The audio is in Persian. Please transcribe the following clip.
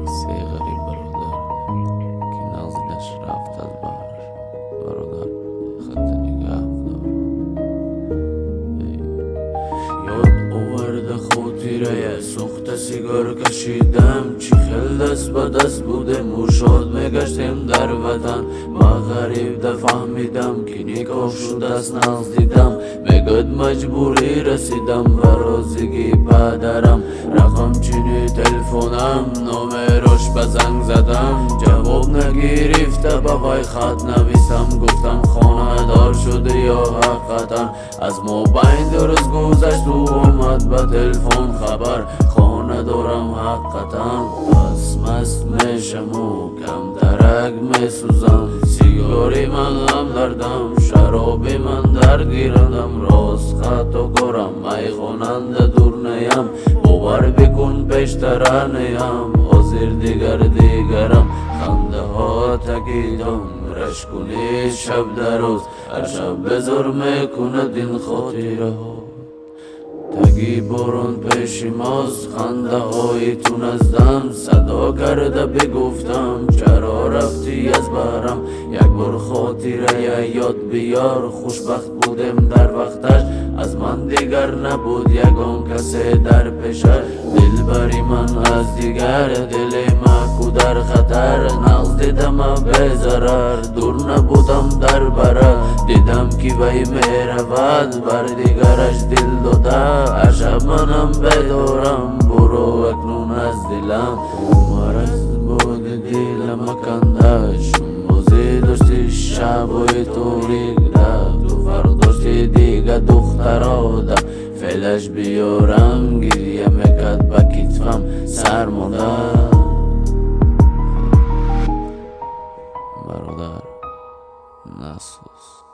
قصه غریب برادر که نازنش رفت از بر برادر خط نگه دار یاد آورده خاطره سوخت سیگار کشیدم چی خیل دست به دست بودم و شاد میگشتیم در وطن ما غریب ده فهمیدم که نگاه شد از ناز دیدم میگد مجبوری رسیدم به رازگی پدرم رقم چینی تلفونم نومراش به زنگ زدم جواب نگرفته بابای خط نویسم گفتم خانه دار شده یا حقیقتا از موبایل درست گذشت و اومد به تلفن خبر خانه دارم حقیقتا پس مست میشم و کم درک میسوزم سیگاری من هم دردم شرابی من درگیرندم راست خطا کارم می خواننده دور نیم باور بکن پیشتر نیم حاضر دیگرم خنده ها تکیدم رش کنی شب در روز هر شب بزار میکنه دین خاطره ها تگی باران پیش ماست خنده های تو نزدم صدا کرده بگفتم چرا رفتی از برم یک بار خاطره یاد بیار خوشبخت بودم در وقتش از من دیگر نبود یگان کسی در پیشش دل بری من از دیگر دل ما کو در خطر ناز دیدم به ضرر دور نبودم در بره دیدم که وی میرود بر دیگرش دل داده هر شب منم بدارم برو اکنون از دلم مرز بود دلم کندش بازی داشتی شبای توریک ده تو فرق داشتی دیگه دخترا ده فعلش بیارم گریه میکد با کتفم سر مانده برادر نسوز